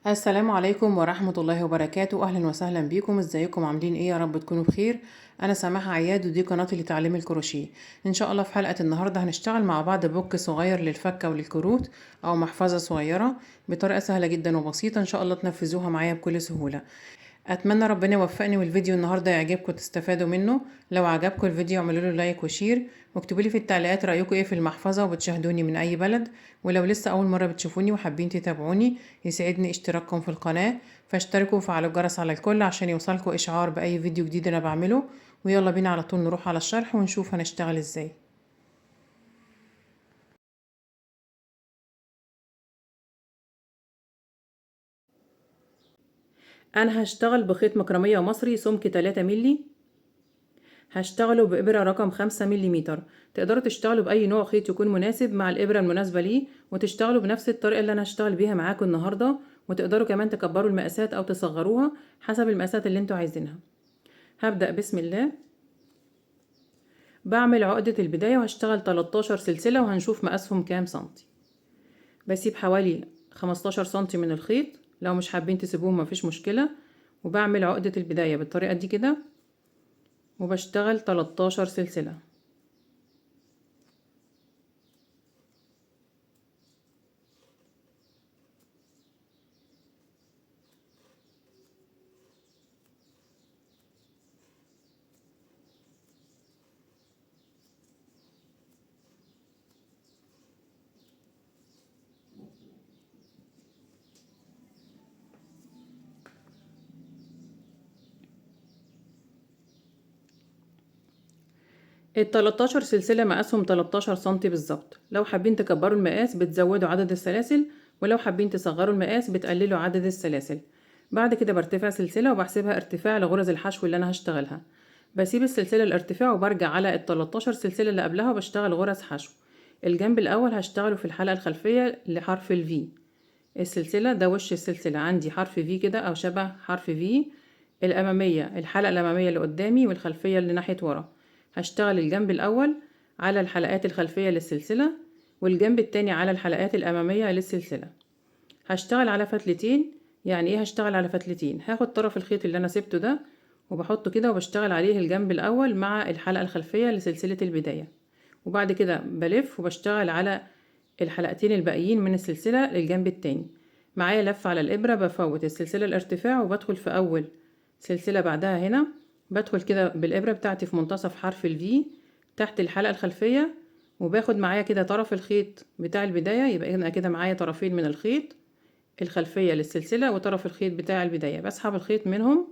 السلام عليكم ورحمة الله وبركاته. أهلا وسهلا بيكم. ازيكم عاملين ايه؟ يا رب تكونوا بخير. أنا سماحة عياد ودي قناتي لتعليم الكروشيه. إن شاء الله في حلقة النهاردة هنشتغل مع بعض بوك صغير للفكة وللكروت أو محفظة صغيرة بطريقة سهلة جدا وبسيطة. إن شاء الله تنفذوها معايا بكل سهولة. اتمنى ربنا يوفقني والفيديو النهارده يعجبكم وتستفادوا منه. لو عجبكم الفيديو اعملوا له لايك وشير، واكتبوا لي في التعليقات رايكم ايه في المحفظه وبتشاهدوني من اي بلد. ولو لسه اول مره بتشوفوني وحابين تتابعوني يسعدني اشتراككم في القناه، فاشتركوا وفعلوا الجرس على الكل عشان يوصلكم اشعار باي فيديو جديد انا بعمله. ويلا بينا على طول نروح على الشرح ونشوف هنشتغل ازاي. انا هشتغل بخيط مكرميه مصري سمك 3 مللي. هشتغله بإبرة رقم 5 مليمتر. تقدروا تشتغلوا بأي نوع خيط يكون مناسب مع الإبرة المناسبة ليه، وتشتغلوا بنفس الطريقة اللي أنا هشتغل بيها معاكم النهاردة. وتقدروا كمان تكبروا المقاسات أو تصغروها حسب المقاسات اللي انتوا عايزينها. هبدأ بسم الله. بعمل عقدة البداية وهشتغل 13 سلسلة وهنشوف مقاسهم كام سنتي. بسيب حوالي 15 سنتي من الخيط، لو مش حابين تسيبوهم مفيش مشكلة. وبعمل عقدة البداية بالطريقة دي كده، وبشتغل 13 سلسلة. ال13 سلسلة مقاسهم 13 سنتي بالظبط. لو حابين تكبروا المقاس بتزودوا عدد السلاسل، ولو حابين تصغروا المقاس بتقللوا عدد السلاسل. بعد كده برتفع سلسلة وبحسبها ارتفاع لغرز الحشو اللي انا هشتغلها. بسيب السلسلة الارتفاع وبرجع على ال13 سلسلة اللي قبلها وبشتغل غرز حشو. الجنب الاول هشتغله في الحلقة الخلفية لحرف الفي. السلسلة ده وش السلسلة عندي حرف في كده او شبه حرف في. الامامية الحلقة الامامية اللي قدامي والخلفية اللي ناحية ورا. هشتغل الجنب الأول على الحلقات الخلفية للسلسلة، والجنب التاني على الحلقات الأمامية للسلسلة. هشتغل على فتلتين. يعني ايه هشتغل على فتلتين؟ هاخد طرف الخيط اللي أنا سبته ده وبحطه كده وبشتغل عليه الجنب الأول مع الحلقة الخلفية لسلسلة البداية، وبعد كده بلف وبشتغل على الحلقتين الباقيين من السلسلة للجنب التاني. معايا لف على الإبرة، بفوت السلسلة الارتفاع وبدخل في أول سلسلة بعدها هنا. بدخل كده بالإبرة بتاعتي في منتصف حرف الفي تحت الحلقة الخلفية، وباخد معايا كده طرف الخيط بتاع البداية. يبقى أنا كده معايا طرفين من الخيط الخلفية للسلسلة وطرف الخيط بتاع البداية، بسحب الخيط منهم.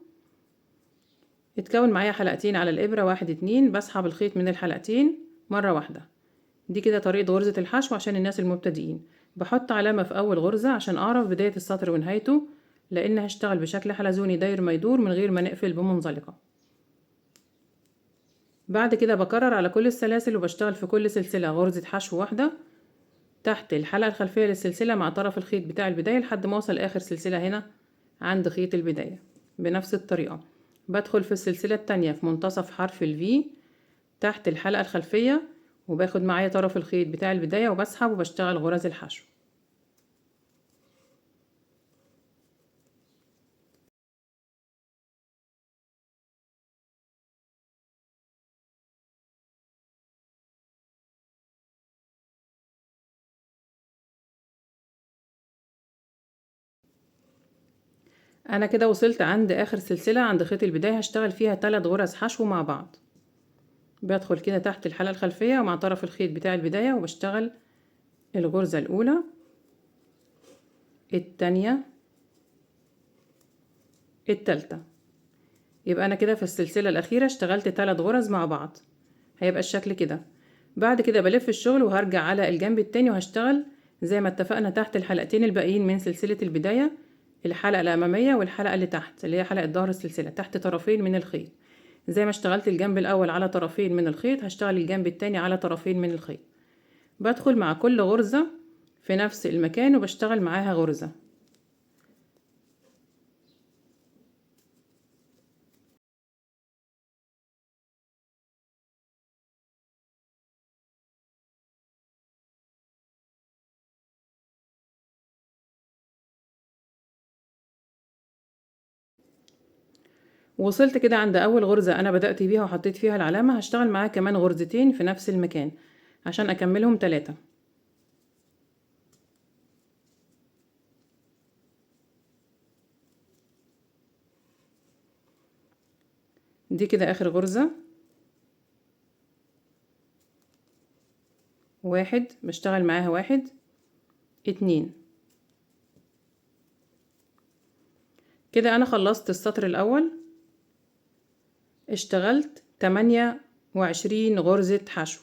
اتكون معايا حلقتين على الإبرة، 1 2. بسحب الخيط من الحلقتين مرة واحدة. دي كده طريقة غرزة الحشو عشان الناس المبتدئين. بحط علامة في أول غرزة عشان أعرف بداية السطر ونهايته، لأن هشتغل بشكل حلزوني داير ما يدور من غير ما نقفل بمنزلقة. بعد كده بكرر على كل السلاسل وبشتغل في كل سلسلة غرزة حشو واحدة تحت الحلقة الخلفية للسلسلة مع طرف الخيط بتاع البداية لحد ما اوصل آخر سلسلة هنا عند خيط البداية. بنفس الطريقة بدخل في السلسلة التانية في منتصف حرف الفي تحت الحلقة الخلفية، وباخد معايا طرف الخيط بتاع البداية وبسحب وبشتغل غرز الحشو. انا كده وصلت عند اخر سلسلة عند خيط البداية، هشتغل فيها 3 غرز حشو مع بعض. بدخل كده تحت الحلقة الخلفية ومع طرف الخيط بتاع البداية وبشتغل الغرزة الاولى، التانية، التالتة. يبقى انا كده في السلسلة الاخيرة اشتغلت 3 غرز مع بعض. هيبقى الشكل كده. بعد كده بلف الشغل وهرجع على الجنب التاني وهشتغل زي ما اتفقنا تحت الحلقتين الباقيين من سلسلة البداية، الحلقة الأمامية والحلقة اللي تحت اللي هي حلقة ظهر السلسلة تحت طرفين من الخيط. زي ما اشتغلت الجنب الأول على طرفين من الخيط هشتغل الجنب التاني على طرفين من الخيط. بدخل مع كل غرزة في نفس المكان وبشتغل معاها غرزة. وصلت كده عند اول غرزة انا بدأت بيها وحطيت فيها العلامة، هشتغل معاها كمان غرزتين في نفس المكان عشان اكملهم 3. دي كده اخر غرزة، 1 بشتغل معاها 1 2. كده انا خلصت السطر الاول، اشتغلت 28 غرزة حشو.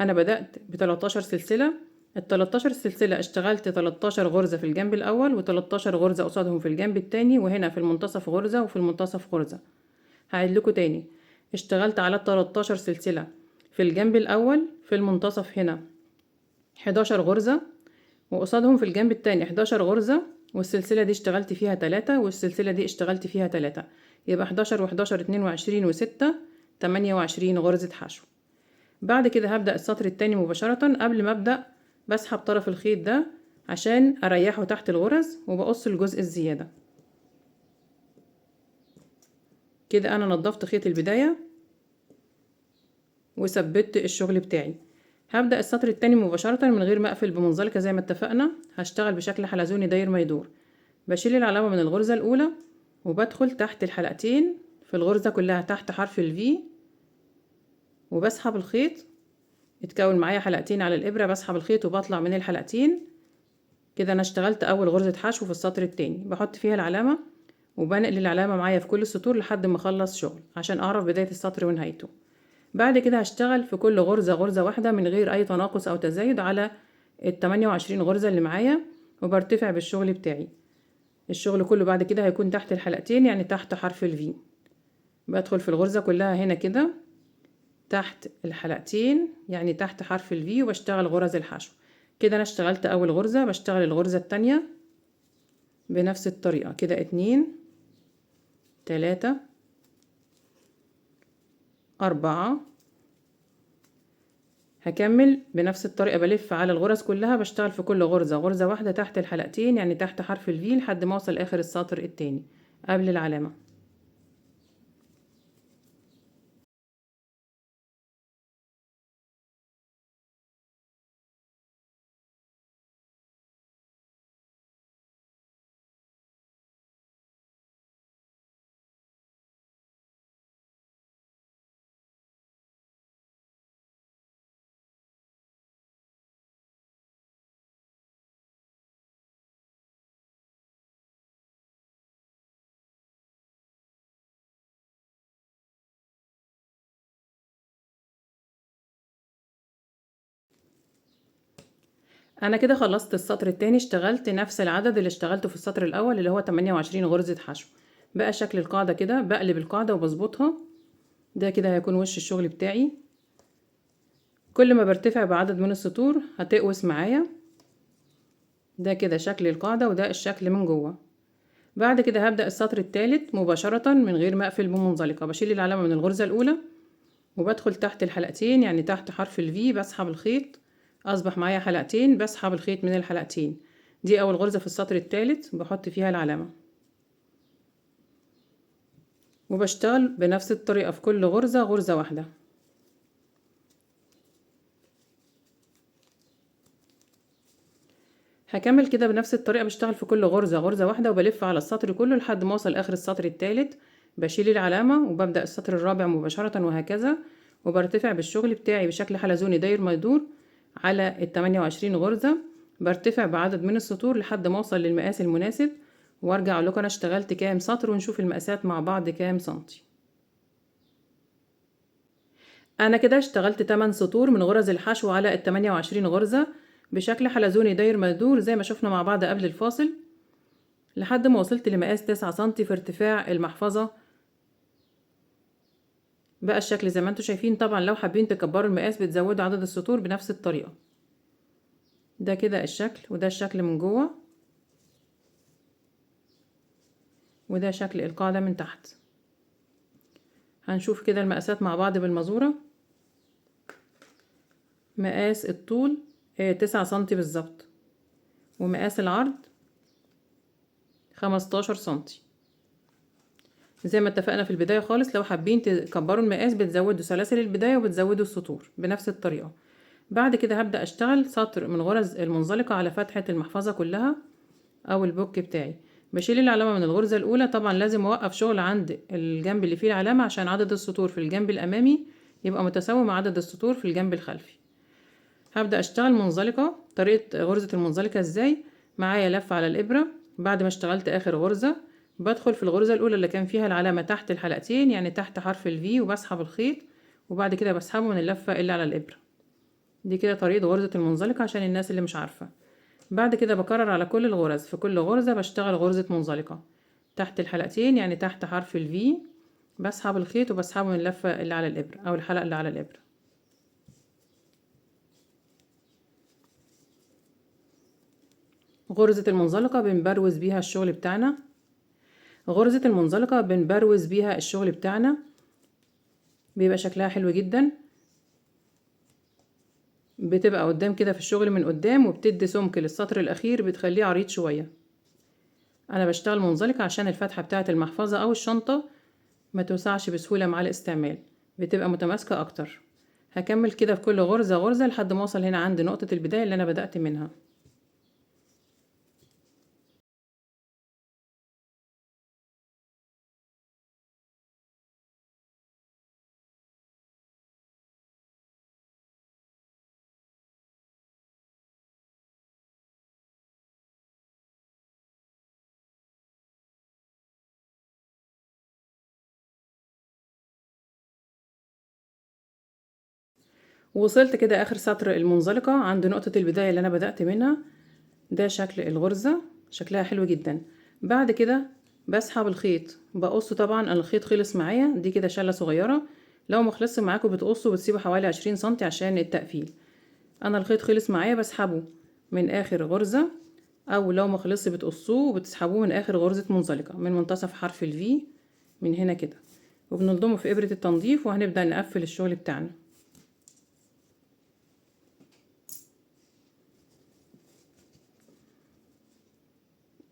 انا بدأت ب13 سلسلة، ال13 سلسلة اشتغلت 13 غرزة في الجنب الاول و13 غرزة قصادهم في الجنب التاني، وهنا في المنتصف غرزة وفي المنتصف غرزة. هعيد لكم تاني، اشتغلت على 13 سلسلة في الجنب الاول، في المنتصف هنا 11 غرزة، وقصادهم في الجنب التاني 11 غرزة، والسلسلة دي اشتغلت فيها 3 والسلسلة دي اشتغلت فيها 3، يبقى 11 و11 22 و6 28 غرزة حشو. بعد كده هبدأ السطر التاني مباشرة. قبل ما أبدأ بسحب طرف الخيط ده عشان أريحه تحت الغرز، وبقص الجزء الزيادة. كده أنا نضفت خيط البداية وثبت الشغل بتاعي. هبدأ السطر التاني مباشرة من غير ما أقفل بمنزلقة زي ما اتفقنا، هشتغل بشكل حلزوني داير ما يدور. بشيل العلامة من الغرزة الأولى وبدخل تحت الحلقتين في الغرزة كلها تحت حرف الفي، وبسحب الخيط. اتكون معايا حلقتين على الإبرة، بسحب الخيط وبطلع من الحلقتين. كده أنا اشتغلت أول غرزة حشو في السطر التاني، بحط فيها العلامة وبنقل العلامة معايا في كل السطور لحد ما أخلص شغل عشان أعرف بداية السطر ونهايته. بعد كده هشتغل في كل غرزة غرزة واحدة من غير أي تناقص أو تزايد على ال28 غرزة اللي معايا، وبرتفع بالشغل بتاعي. الشغل كله بعد كده هيكون تحت الحلقتين، يعني تحت حرف الفي. بدخل في الغرزة كلها هنا كده تحت الحلقتين، يعني تحت حرف الفي، وبشتغل غرز الحشو. كده انا اشتغلت اول غرزة، بشتغل الغرزة التانية بنفس الطريقة كده 2 3 4. هكمل بنفس الطريقة، بلف على الغرز كلها، بشتغل في كل غرزة غرزة واحدة تحت الحلقتين، يعني تحت حرف الفي، لحد ما اوصل اخر السطر التاني قبل العلامة. انا كده خلصت السطر التاني، اشتغلت نفس العدد اللي اشتغلته في السطر الاول اللي هو 28 غرزة حشو. بقى شكل القاعدة كده، بقلب القاعدة وبظبطها. ده كده هيكون وش الشغل بتاعي. كل ما برتفع بعدد من السطور هتقوس معايا. ده كده شكل القاعدة، وده الشكل من جوه. بعد كده هبدأ السطر التالت مباشرة من غير ما اقفل بمنزلقة. بشيل العلامة من الغرزة الاولى وبدخل تحت الحلقتين، يعني تحت حرف الفي، بسحب الخيط. اصبح معايا حلقتين، بسحب الخيط من الحلقتين. دي اول غرزة في السطر التالت بحط فيها العلامة، وبشتغل بنفس الطريقة في كل غرزة غرزة واحدة. هكمل كده بنفس الطريقة، بشتغل في كل غرزة غرزة واحدة، وبلف على السطر كله لحد ما اوصل اخر السطر التالت. بشيل العلامة وببدأ السطر الرابع مباشرة، وهكذا. وبرتفع بالشغل بتاعي بشكل حلزوني داير ما يدور على ال28 غرزة. برتفع بعدد من السطور لحد ما اوصل للمقاس المناسب، وارجع اقول لكم انا اشتغلت كام سطر، ونشوف المقاسات مع بعض كام سنتي. انا كده اشتغلت 8 سطور من غرز الحشو على ال28 غرزة بشكل حلزوني داير ما يدور زي ما شفنا مع بعض قبل الفاصل، لحد ما وصلت لمقاس 9 سنتي في ارتفاع المحفظة. بقى الشكل زي ما انتوا شايفين. طبعا لو حابين تكبروا المقاس بتزودوا عدد السطور بنفس الطريقة. ده كده الشكل، وده الشكل من جوه، وده شكل القاعدة من تحت. هنشوف كده المقاسات مع بعض بالمزورة. مقاس الطول 9 سنتي بالظبط، ومقاس العرض 15 سنتي. زي ما اتفقنا في البداية خالص، لو حابين تكبروا المقاس بتزودوا سلاسل البداية وبتزودوا السطور بنفس الطريقة. بعد كده هبدأ اشتغل سطر من غرز المنزلقة على فتحة المحفظة كلها او البوك بتاعي. بشيل العلامة من الغرزة الاولى، طبعا لازم اوقف شغل عند الجنب اللي فيه العلامة عشان عدد السطور في الجنب الامامي يبقى متساوي مع عدد السطور في الجنب الخلفي. هبدأ اشتغل منزلقة. طريقة غرزة المنزلقة ازاي؟ معايا لفة على الابرة، بعد ما اشتغلت اخر غرزة بدخل في الغرزة الاولى اللي كان فيها العلامة تحت الحلقتين، يعني تحت حرف الفي، وبسحب الخيط وبعد كده بسحبه من اللفة اللي على الابرة. دي كده طريقة غرزة المنزلقة عشان الناس اللي مش عارفة. بعد كده بكرر على كل الغرز، في كل غرزة بشتغل غرزة منزلقة تحت الحلقتين، يعني تحت حرف الفي، بسحب الخيط وبسحبه من اللفة اللي على الابرة او الحلقة اللي على الابرة. غرزة المنزلقة بنبروز بيها الشغل بتاعنا. غرزة المنزلقة بنبروز بيها الشغل بتاعنا، بيبقى شكلها حلو جدا، بتبقى قدام كده في الشغل من قدام، وبتدي سمك للسطر الاخير بتخليه عريض شوية. انا بشتغل منزلقة عشان الفتحة بتاعة المحفظة او الشنطة ما توسعش بسهولة مع الاستعمال، بتبقى متماسكة اكتر. هكمل كده في كل غرزة غرزة لحد ما اوصل هنا عند نقطة البداية اللي انا بدأت منها. وصلت كده اخر سطر المنزلقة عند نقطة البداية اللي انا بدأت منها. ده شكل الغرزة، شكلها حلو جدا. بعد كده بسحب الخيط بقصه، طبعا انا الخيط خلص معايا، دي كده شلة صغيرة. لو ما خلصش معاكم بتقصوا بتسيبوا حوالي 20 سنتي عشان التقفيل. انا الخيط خلص معايا بسحبه من اخر غرزة، او لو ما خلصش بتقصوه وبتسحبوه من اخر غرزة منزلقة من منتصف حرف الفي من هنا كده، وبنلضمه في ابرة التنظيف وهنبدأ نقفل الشغل بتاعنا.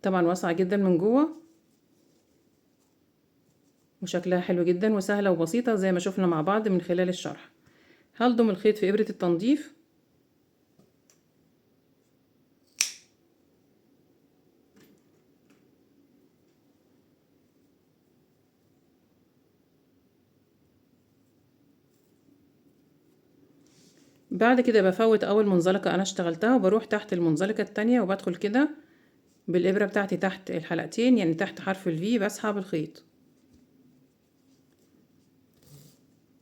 طبعا واسعة جدا من جوه وشكلها حلو جدا وسهلة وبسيطة زي ما شفنا مع بعض من خلال الشرح. هلضم الخيط في إبرة التنظيف بعد كده بفوت أول منزلقة أنا اشتغلتها وبروح تحت المنزلقة التانية وبدخل كده بالإبرة بتاعتي تحت الحلقتين، يعني تحت حرف الفي، بسحب الخيط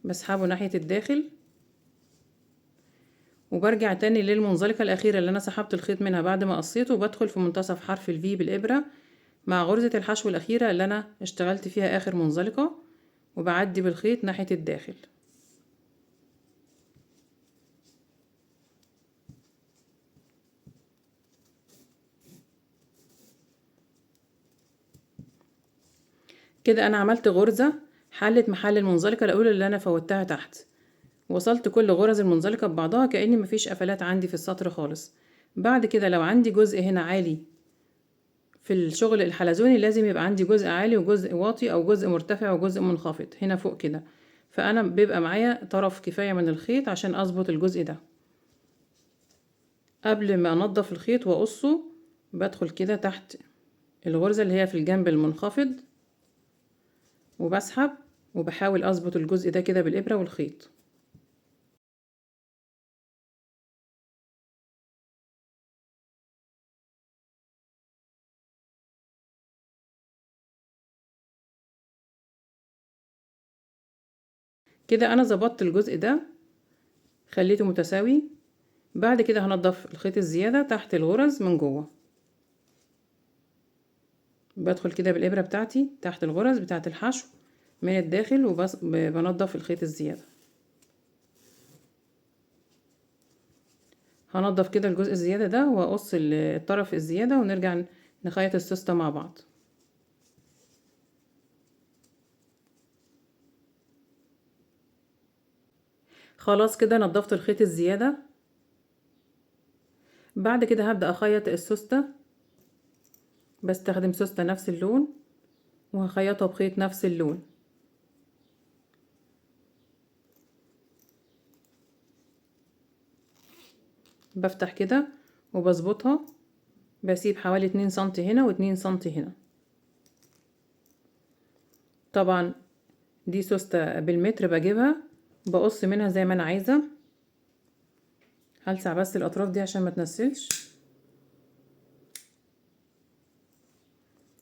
بسحبه ناحية الداخل وبرجع تاني للمنزلقة الأخيرة اللي أنا سحبت الخيط منها بعد ما قصيته، وبدخل في منتصف حرف الفي بالإبرة مع غرزة الحشو الأخيرة اللي أنا اشتغلت فيها آخر منزلقة، وبعدي بالخيط ناحية الداخل. كده أنا عملت غرزة حلت محل المنزلقة الأولى اللي أنا فوتها تحت. وصلت كل غرز المنزلقة ببعضها كأني مفيش قفلات عندي في السطر خالص. بعد كده لو عندي جزء هنا عالي في الشغل الحلزوني لازم يبقى عندي جزء عالي وجزء واطي او جزء مرتفع وجزء منخفض هنا فوق كده، فانا بيبقى معايا طرف كفاية من الخيط عشان اظبط الجزء ده. قبل ما انضف الخيط واقصه بدخل كده تحت الغرزة اللي هي في الجنب المنخفض وبسحب وبحاول اظبط الجزء ده كده بالابرة والخيط. كده انا ظبطت الجزء ده خليته متساوي. بعد كده هنضف الخيط الزيادة تحت الغرز من جوه، بدخل كده بالإبرة بتاعتي تحت الغرز بتاعت الحشو من الداخل وبنضف الخيط الزيادة. هنضف كده الجزء الزيادة ده واقص الطرف الزيادة ونرجع نخيط السوستة مع بعض. خلاص كده نضفت الخيط الزيادة. بعد كده هبدأ اخيط السوستة، بستخدم سوستة نفس اللون وهخيطها بخيط نفس اللون. بفتح كده وبظبطها، بسيب حوالي 2 سنتي هنا و2 سنتي هنا. طبعا دي سوستة بالمتر بجيبها، بقص منها زي ما انا عايزة. هلسع بس الاطراف دي عشان ما تنسلش.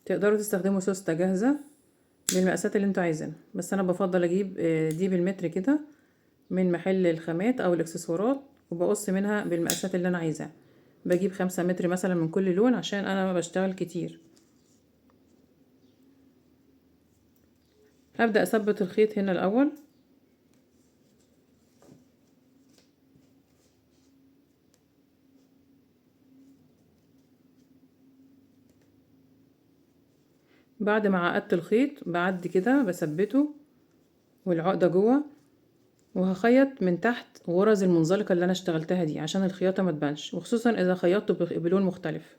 تقدروا تستخدموا سوستة جاهزة بالمقاسات اللي انتوا عايزينها، بس انا بفضل اجيب دي بالمتر كده من محل الخامات او الاكسسوارات، وبقص منها بالمقاسات اللي انا عايزاها. بجيب 5 متر مثلا من كل لون عشان انا ما بشتغل كتير. هبدأ اثبت الخيط هنا الاول. بعد ما عقدت الخيط بعدي كده بثبته والعقدة جوه، وهخيط من تحت غرز المنزلقة اللي انا اشتغلتها دي عشان الخياطة ما تبانش، وخصوصا اذا خيطته بلون مختلف.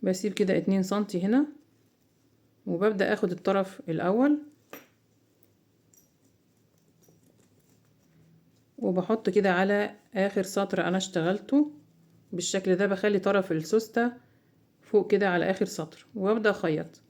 بسيب كده 2 سنتي هنا، وببدأ اخد الطرف الاول وبحط كده على اخر سطر انا اشتغلته بالشكل ده. بخلي طرف السوستة فوق كده على اخر سطر وابدأ اخيط.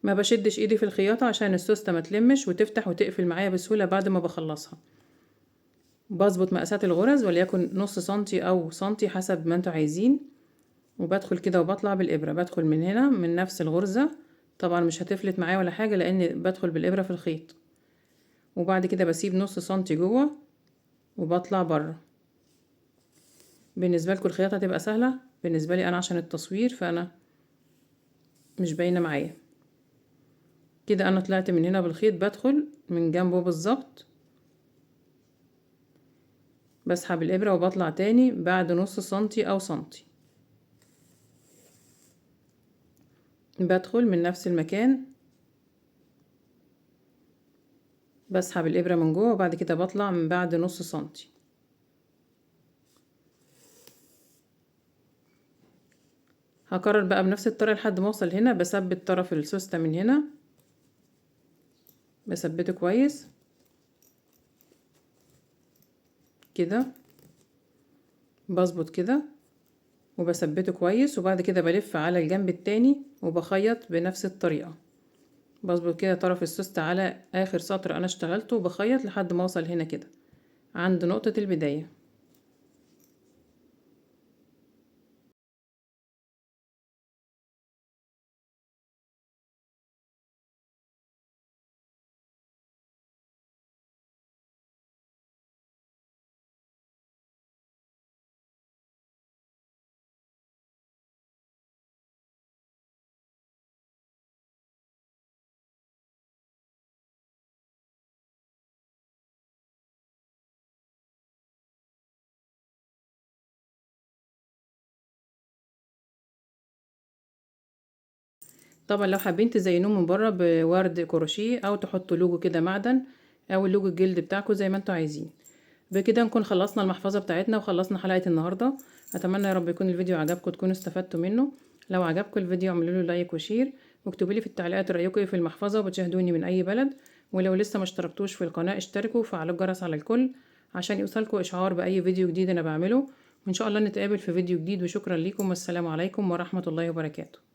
ما بشدش ايدي في الخياطة عشان السوستة ما تلمش وتفتح وتقفل معايا بسهولة بعد ما بخلصها. بظبط مقاسات الغرز وليكن نص سنتي او سنتي حسب ما انتوا عايزين، وبدخل كده وبطلع بالابرة. بدخل من هنا من نفس الغرزة، طبعا مش هتفلت معايا ولا حاجة لان بدخل بالابرة في الخيط. وبعد كده بسيب نص سنتي جوه وبطلع بره. بالنسبة لكم الخياطة هتبقى سهلة، بالنسبة لي انا عشان التصوير فانا مش باينة معايا. كده انا طلعت من هنا بالخيط، بدخل من جنبه بالظبط، بسحب الابرة وبطلع تاني بعد نص سنتي او سنتي. بدخل من نفس المكان، بسحب الابرة من جوه وبعد كده بطلع من بعد نص سنتي. هكرر بقى بنفس الطريقة لحد ما اوصل هنا. بثبت طرف السوستة من هنا، بثبته كويس كده، بظبط كده وبثبته كويس، وبعد كده بلف على الجنب التاني وبخيط بنفس الطريقة. بظبط كده طرف السوستة على اخر سطر انا اشتغلته وبخيط لحد ما اوصل هنا كده عند نقطة البداية. طبعا لو حابين تزينوه من بره بورد كروشيه او تحطوا لوجو كده معدن او اللوجو الجلد بتاعكم زي ما انتوا عايزين. بكده نكون خلصنا المحفظة بتاعتنا وخلصنا حلقة النهاردة. اتمنى يا رب يكون الفيديو عجبكم تكونوا استفدتوا منه. لو عجبكم الفيديو اعملوا له لايك وشير، واكتبوا لي في التعليقات رايكم ايه في المحفظة وبتشاهدوني من اي بلد. ولو لسه ما اشتركتوش في القناة اشتركوا وفعلوا الجرس على الكل عشان يوصلكم اشعار باي فيديو جديد انا بعمله. وان شاء الله نتقابل في فيديو جديد، وشكرا لكم والسلام عليكم ورحمة الله وبركاته.